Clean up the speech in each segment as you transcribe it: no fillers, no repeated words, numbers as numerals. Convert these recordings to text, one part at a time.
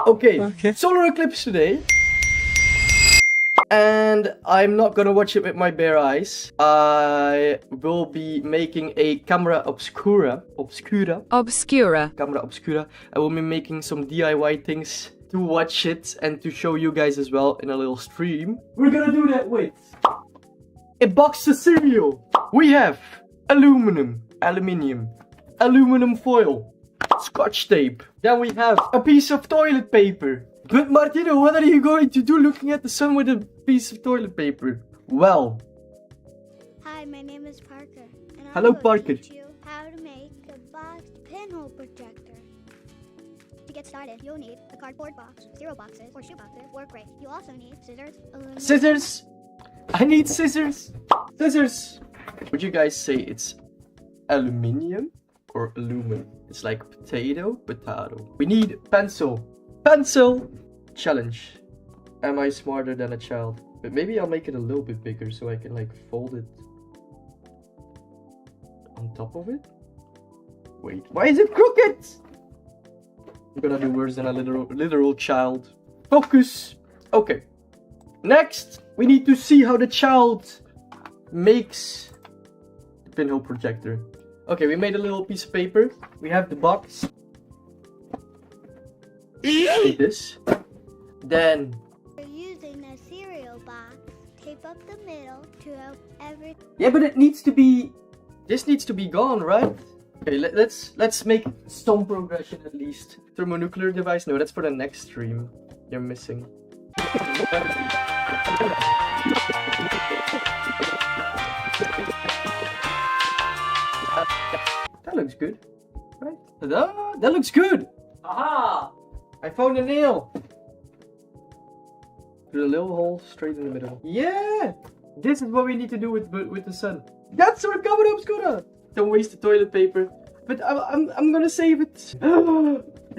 Okay, solar eclipse today. And I'm not gonna watch it with my bare eyes. I will be making a camera obscura. Camera obscura. I will be making some DIY things to watch it and to show you guys as well in a little stream. We're gonna do that with a box of cereal. We have aluminium foil, scotch tape. Then we have a piece of toilet paper. But Martino, what are you going to do looking at the sun with a piece of toilet paper? Well. Hi, my name is Parker. And Hello, Parker. Teach you how to make a boxed pinhole projector. To get started, you'll need a cardboard box, cereal boxes, or shoe boxes, or crate. You also need scissors, aluminum. Scissors! I need scissors! Scissors! Would you guys say it's aluminium or aluminum? It's like potato. We need pencil. Challenge. Am I smarter than a child? But maybe I'll make it a little bit bigger so I can like fold it on top of it. Wait, why is it crooked? I'm gonna do worse than a literal child. Focus. Okay. Next, we need to see how the child makes the pinhole projector. Okay, we made a little piece of paper. We have the box. Like this. Then We're using a cereal box. Tape up the middle to help every. yeah, but it needs to be. This needs to be gone, right? Okay, let's make some progression at least. Thermonuclear device. No, that's for the next stream. You're missing. That looks good, right? Ta-da! That looks good. Aha! I found a nail. Through a little hole straight in the middle. Yeah! This is what we need to do with the sun. That's our camera obscura! Don't waste the toilet paper. But I'm gonna save it.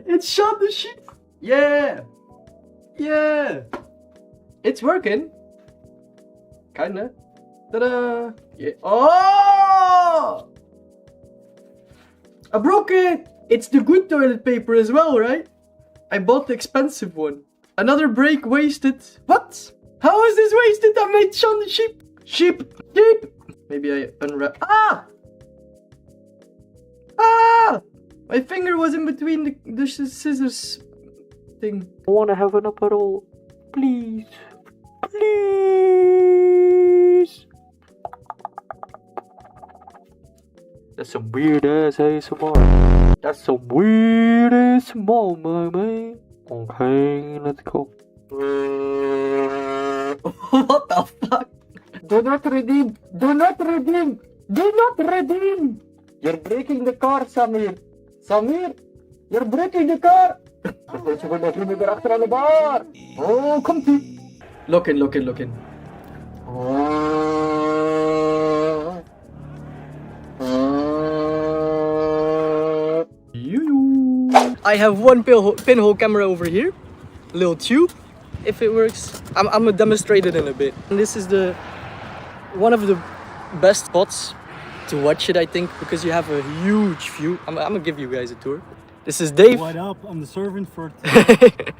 It shot the sheet. Yeah! Yeah! It's working. Kinda. Ta-da! Yeah. Oh! I broke it! It's the good toilet paper as well, right? I bought the expensive one. Another break wasted. What? How is this wasted? I made Sean the sheep. Sheep. Maybe I unwrap. Ah! Ah! My finger was in between the scissors thing. I wanna have an Aperol. Please. Please. That's some weird ass ASMR. That's some weird ASMR, my man. Okay, let's go. What the fuck? Do not redeem! Do not redeem! Do not redeem! You're breaking the car, Samir! Samir! You're breaking the car! Oh, come to! Look in. I have one pinhole camera over here, a little tube. If it works, I'm gonna demonstrate it in a bit. And this is one of the best spots to watch it, I think, because you have a huge view. I'm gonna give you guys a tour. This is Dave. What up? I'm the servant for.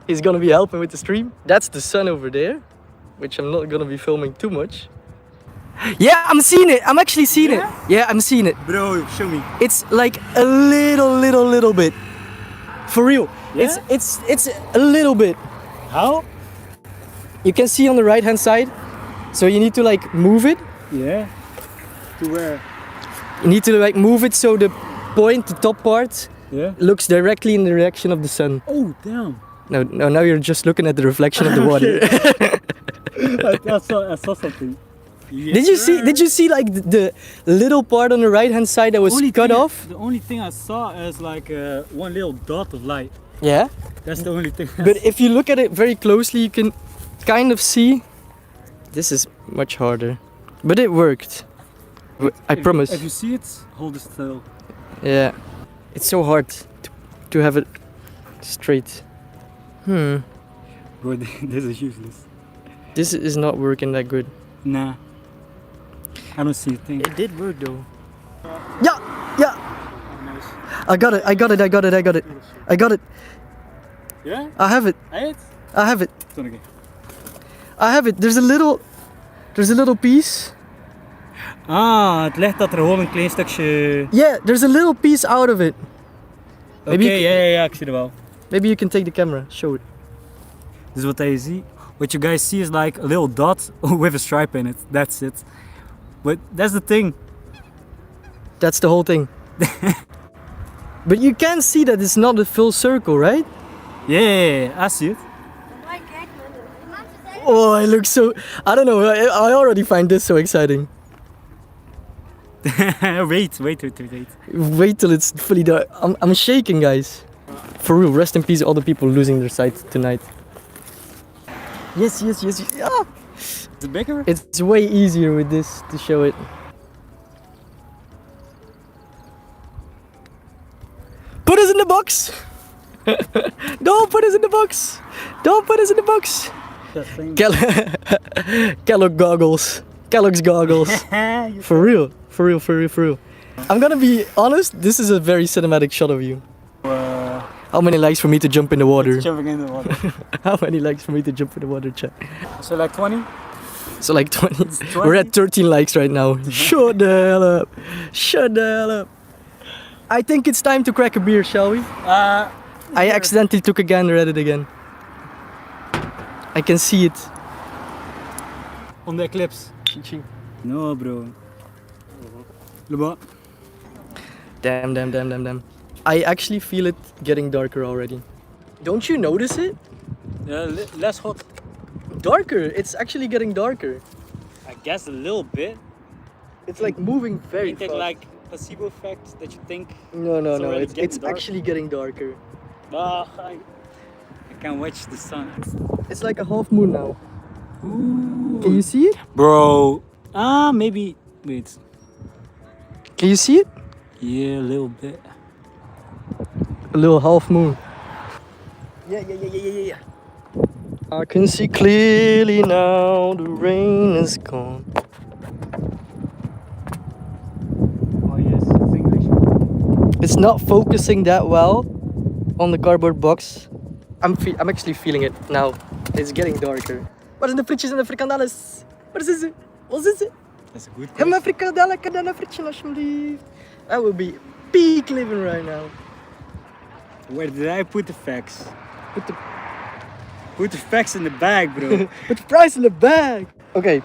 He's gonna be helping with the stream. That's the sun over there, which I'm not gonna be filming too much. Yeah, I'm seeing it. I'm actually seeing it. Yeah, I'm seeing it. Bro, show me. It's like a little bit. For real. Yeah? It's a little bit. How? You can see on the right hand side. So you need to like move it. Yeah. To where? You need to like move it so the top part, looks directly in the direction of the sun. Oh, damn. No, now you're just looking at the reflection of the water. I saw something. Yes, Did you see like the little part on the right hand side that was cut off? The only thing I saw is like one little dot of light. Yeah. That's the only thing. But if you look at it very closely, you can kind of see. This is much harder, but it worked. I promise. If you see it, hold it still. Yeah, it's so hard to have it straight. Bro, this is useless. This is not working that good. Nah. I don't see a thing. It did work though. Yeah. I got it. Yeah? I have it. Eet? I have it. Toen ik. I have it. There's a little piece. Ah, het ligt dat er gewoon een klein stukje... Yeah, there's a little piece out of it. Oké, Maybe you ja, ik zie er wel. Maybe you can take the camera. Show it. Dus wat je ziet, what you guys see is like a little dot with a stripe in it. That's it. But that's the thing. That's the whole thing. But you can see that it's not a full circle, right? Yeah, I see it. Oh, I look so... I don't know. I already find this so exciting. wait. Wait till it's fully dark. I'm shaking, guys. For real, rest in peace all the people losing their sight tonight. Yes. Ah! Is it bigger? It's way easier with this to show it. Put us in the box! Don't put us in the box! Don't put us in the box! Kellogg goggles. Kellogg's goggles. For real. I'm gonna be honest, this is a very cinematic shot of you. How many likes for me to jump in the water? Jumping in the water. How many likes for me to jump in the water, chat? So like 20? So like 20. 20? We're at 13 likes right now. Shut the hell up. Shut the hell up. I think it's time to crack a beer, shall we? I accidentally took a gander at it again. I can see it. On the eclipse. Ching. No, bro. Leba. Damn. I actually feel it getting darker already. Don't you notice it? Yeah, less hot. Darker. It's actually getting darker. I guess a little bit. It's like moving very You think fast. like placebo effect that you think. No. already It's getting dark? actually getting darker. I can watch the sun. It's like a half moon now. Can you see it? Bro. Maybe. Wait. Can you see it? Yeah, a little bit. A little half moon. Yeah. I can see clearly now, the rain is gone. Oh yes, it's English. It's not focusing that well on the cardboard box. I'm actually feeling it now. It's getting darker. Waar zijn de frietjes en de frikandelles? Waar zijn ze? Wat is het? That's a good Heb question. mijn frikandellen, kan dan een frietje alsjeblieft? I will be peak living right now. Where did I put the facts? Put the Put the facts in the bag, bro. Put the price in the bag. Okay.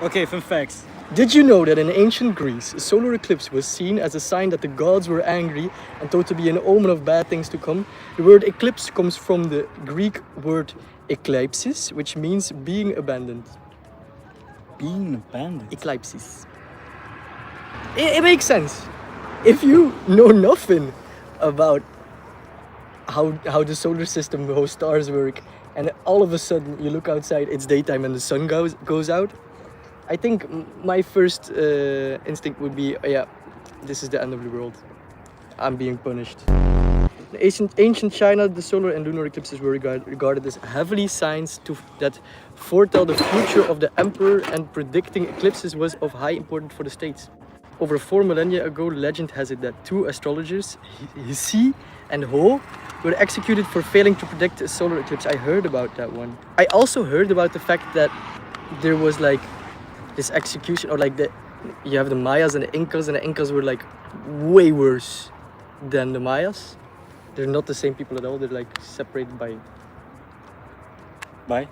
Okay, fun facts. Did you know that in ancient Greece, a solar eclipse was seen as a sign that the gods were angry and thought to be an omen of bad things to come? The word eclipse comes from the Greek word eclipsis, which means being abandoned. Being abandoned. Eclipsis. It makes sense. If you know nothing about how the solar system, how stars work, and all of a sudden you look outside, it's daytime and the sun goes out, I think my first instinct would be, oh yeah, this is the end of the world. I'm being punished. In ancient China, the solar and lunar eclipses were regarded as heavenly signs that foretell the future of the emperor, and predicting eclipses was of high importance for the states. Over 4 millennia ago, legend has it that 2 astrologers, Hsi and Ho, were executed for failing to predict a solar eclipse. I heard about that one. I also heard about the fact that there was like this execution, or like you have the Mayas and the Incas were like way worse than the Mayas. They're not the same people at all. They're like separated by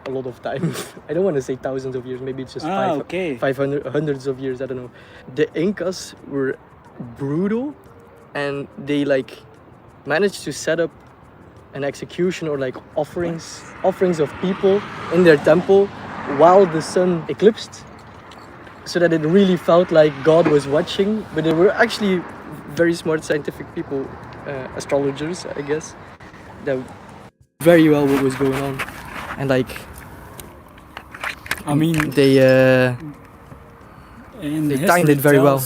a lot of time. I don't want to say thousands of years. Maybe it's just 500, hundreds of years. I don't know. The Incas were brutal, and they like managed to set up an execution, or like offerings of people in their temple while the sun eclipsed, so that it really felt like God was watching. But they were actually very smart scientific people, astrologers, I guess, that very well what was going on, and like, I mean, they timed it very well.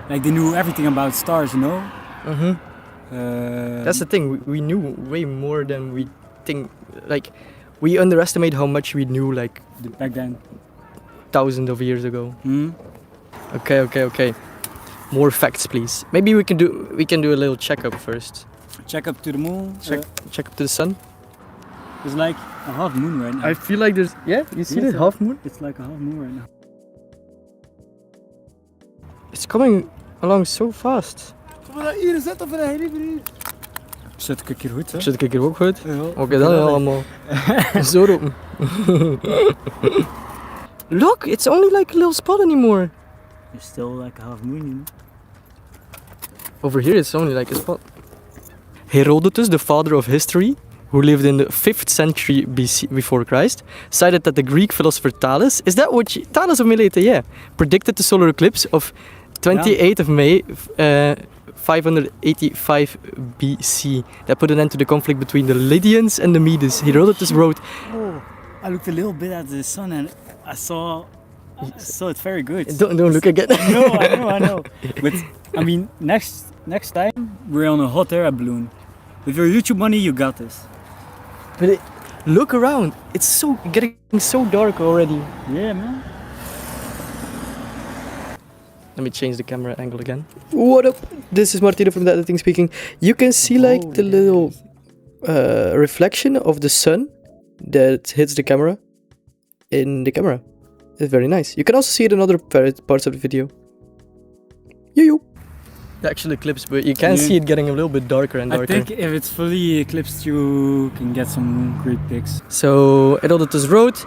Like they knew everything about stars, you know. That's the thing. We knew way more than we think. Like, we underestimate how much we knew. Like back then, thousands of years ago. Okay. More facts, please. Maybe we can do a little checkup first. check up to the moon. Check up to the sun. It's like a half moon right now. I feel like there's, yeah, you see that half moon? It's like a half moon right now. It's coming along so fast. Zullen we dat hier zetten of een liever hier? Zet ik hier goed, hè? Zit ik hier ook goed? Ja. Oké, dan allemaal. Zo roepen. Look, it's only like a little spot anymore. It's still like a half moon, you know? Over here it's only like a spot. Herodotus, the father of history, who lived in the 5th century BC before Christ, cited that the Greek philosopher Thales, is that what Thales of Miletus, yeah, predicted the solar eclipse of 28th of May 585 BC that put an end to the conflict between the Lydians and the Medes. Herodotus wrote, Oh, I looked a little bit at the sun and I saw it very good. don't look again. No, I know. But I mean, next time we're on a hot air balloon. With your YouTube money, you got this. But look around, it's so getting so dark already. Yeah, man. Let me change the camera angle again. What up? This is Martino from The Editing speaking. You can see like the little reflection of the sun that hits the camera in the camera. It's very nice. You can also see it in other parts of the video. Yo. The actual eclipse, but you can see it getting a little bit darker and darker. I think if it's fully eclipsed, you can get some great pics. So Herodotus wrote,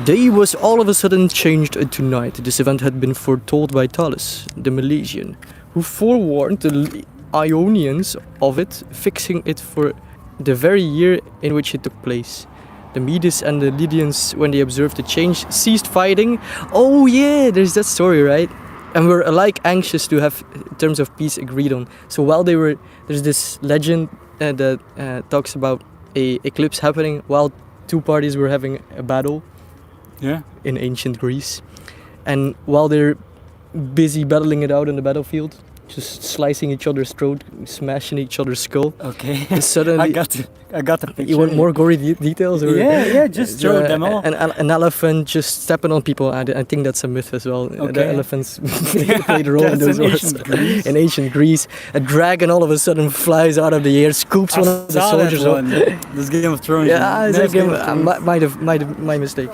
day was all of a sudden changed into night. This event had been foretold by Thales, the Milesian, who forewarned the Ionians of it, fixing it for the very year in which it took place. The Medes and the Lydians, when they observed the change, ceased fighting. Oh yeah, there's that story, right? And were alike anxious to have terms of peace agreed on. So while they were, there's this legend that talks about a eclipse happening while two parties were having a battle. Yeah. In ancient Greece, and while they're busy battling it out on the battlefield, just slicing each other's throat, smashing each other's skull. Okay. And suddenly, I got the picture. You want more gory details? Or, yeah, just show them all. An elephant just stepping on people. I think that's a myth as well. Okay. The elephants played a role in those wars. In ancient Greece, a dragon all of a sudden flies out of the air, scoops one of the soldiers up. This Game of Thrones. Yeah, it's a game. Might have my mistake.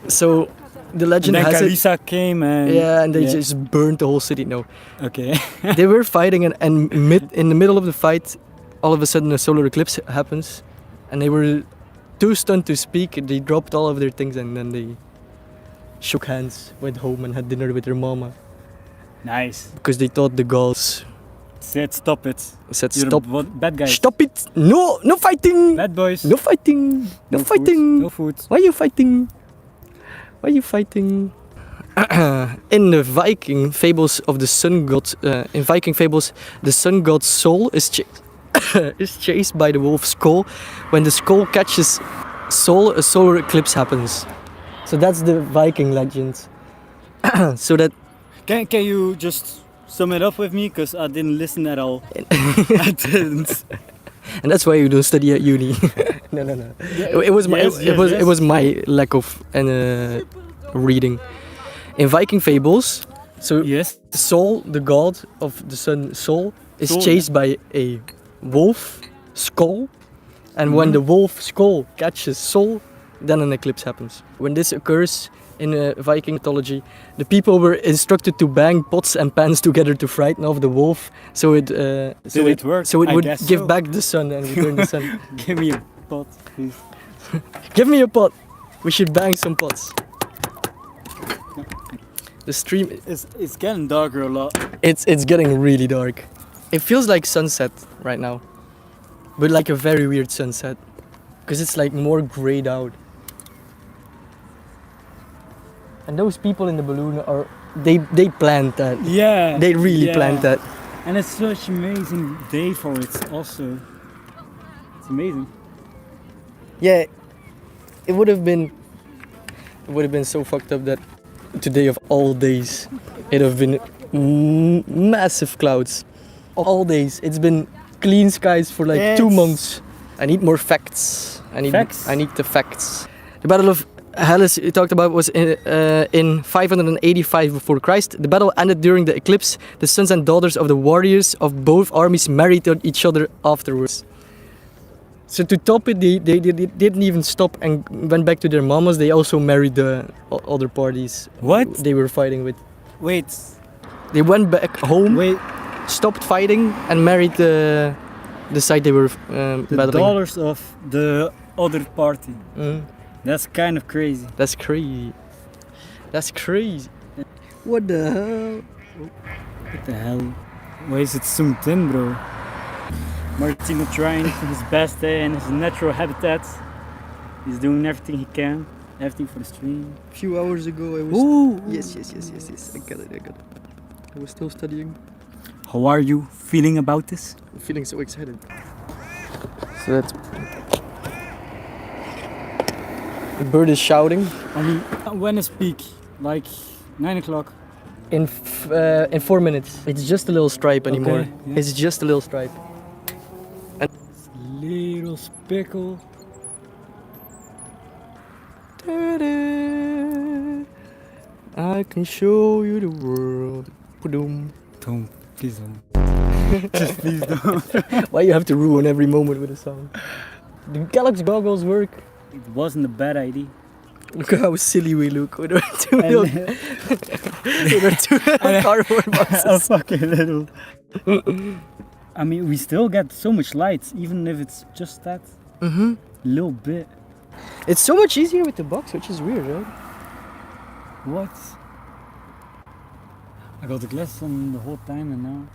So the legend and then has Kalisa came and they just burned the whole city. No. Okay. They were fighting and in the middle of the fight, all of a sudden a solar eclipse happens, and they were too stunned to speak. They dropped all of their things and then they shook hands, went home and had dinner with their mama. Nice. Because they thought the gods said stop it. Said You're stop. Bad guys. Stop it! No fighting! Bad boys. No fighting! No fighting! No food. Why are you fighting? Why are you fighting? In the Viking fables of the sun god, the sun god's soul is chased by the wolf's skull. When the skull catches soul, a solar eclipse happens. So that's the Viking legend. So that can you just sum it up with me? Because I didn't listen at all. I didn't. And that's why you don't study at uni. No. It was my lack of reading. In Viking fables, so Sol, the god of the sun, Sol, is chased by a wolf skull, and when the wolf skull catches Sol, then an eclipse happens. When this occurs in Viking mythology, the people were instructed to bang pots and pans together to frighten off the wolf, so it would give back the sun and return the sun. Give me a pot, please. Give me a pot. We should bang some pots. The stream it's getting darker a lot. It's getting really dark. It feels like sunset right now, but like a very weird sunset, because it's like more grayed out. And those people in the balloon they planned that. Yeah. They really planned that. And it's such an amazing day for it also. It's amazing. Yeah. It would have been so fucked up that today of all days it would have been massive clouds. All days. It's been clean skies for like 2 months. I need more facts. I need the facts. The Battle of Helles you talked about was in 585 before Christ. The battle ended during the eclipse. The sons and daughters of the warriors of both armies married each other afterwards. So to top it, they didn't even stop and went back to their mamas. They also married the other parties. What? They were fighting with. Wait. They went back home, Wait. stopped fighting, and married the side they were The battling. daughters of the other party. That's kind of crazy. That's crazy. That's crazy. What the hell? What the hell? Why is it zoomed in, bro? Martino trying his best in his natural habitat. He's doing everything he can. Everything for the stream. A few hours ago I was... Ooh. Yes. I got it. I was still studying. How are you feeling about this? I'm feeling so excited. So that's... The bird is shouting. I mean, when is peak? Like 9 o'clock? In 4 minutes. It's just a little stripe anymore. Okay, yeah. It's just a little stripe. And Little speckle. I can show you the world. Padoom. Don't, please don't. Just please don't. Why you have to ruin every moment with a song? The Galaxy goggles work. It wasn't a bad idea. Look at how silly we look with our two little, with our two cardboard boxes. A fucking little. I mean, we still get so much light, even if it's just that little bit. It's so much easier with the box, which is weird, right? What? I got the glasses on the whole time and now...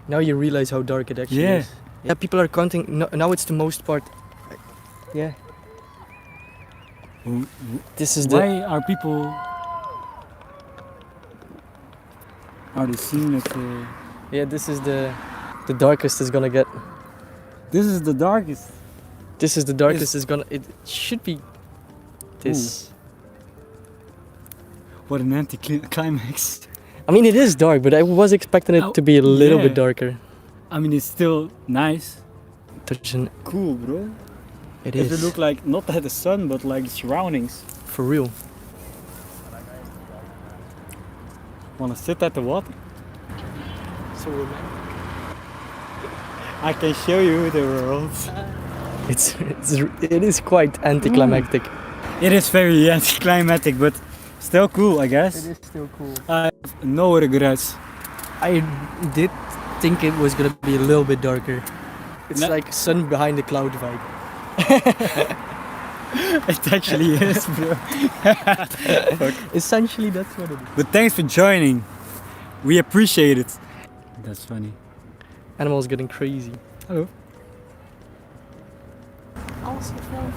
Now you realize how dark it actually is. Yeah, people are counting. Now it's the most part. Yeah. This is the... Why are people... Are they seeing it? Yeah, this is the darkest it's gonna get. This is the darkest. This is the darkest it's gonna... It should be this. Ooh. What an anti-climax. I mean, it is dark, but I was expecting it to be a little bit darker. I mean, it's still nice. Cool, bro. It If is. it look like, not at the sun, but like the surroundings. For real. Wanna sit at the water? So romantic. I can show you the world. It is quite anticlimactic. It is very anticlimactic, but still cool, I guess. It is still cool. I have no regrets. I did think it was gonna be a little bit darker. It's like sun behind the cloud vibe. It actually is, bro. Essentially, that's what it is. But thanks for joining. We appreciate it. That's funny. Animals getting crazy. Hallo. Alles gefilmd.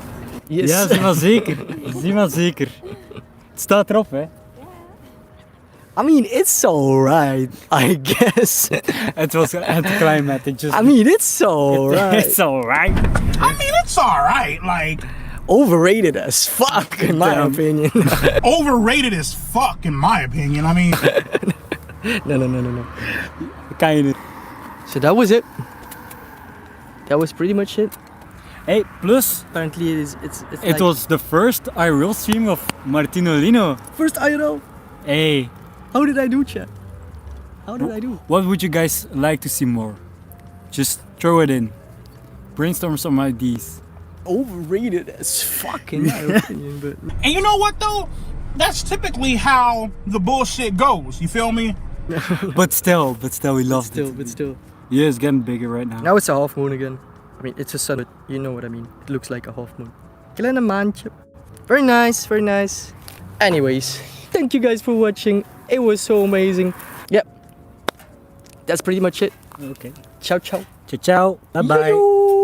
Yes. Ja, zie maar zeker. Zie maar zeker. Het staat erop, hè. I mean, it's alright, I guess. Het was anticlimactic. Just I mean, it's alright. It's alright. I mean, it's alright. Like, Overrated as fuck, in my Damn. opinion. overrated as fuck, in my opinion. I mean, No. Kind. So that was it. That was pretty much it. Hey, plus, Apparently, it's it like was the first IRL stream of Martino Lino. first IRL. Hey, How did I do, chat? How did I do? what would you guys like to see more? Just throw it in. Brainstorm some ideas. Overrated as fuck, in my opinion. But and you know what though? That's typically how the bullshit goes. You feel me? But still, we loved it. but still. Yeah, it's getting bigger right now. Now it's a half moon again. I mean, it's a sun, but you know what I mean. It looks like a half moon. Kleine maandje. Very nice, very nice. Anyways, thank you guys for watching. It was so amazing. Yep. That's pretty much it. Okay. Ciao, ciao. Ciao, ciao. Bye bye. Yo-yo.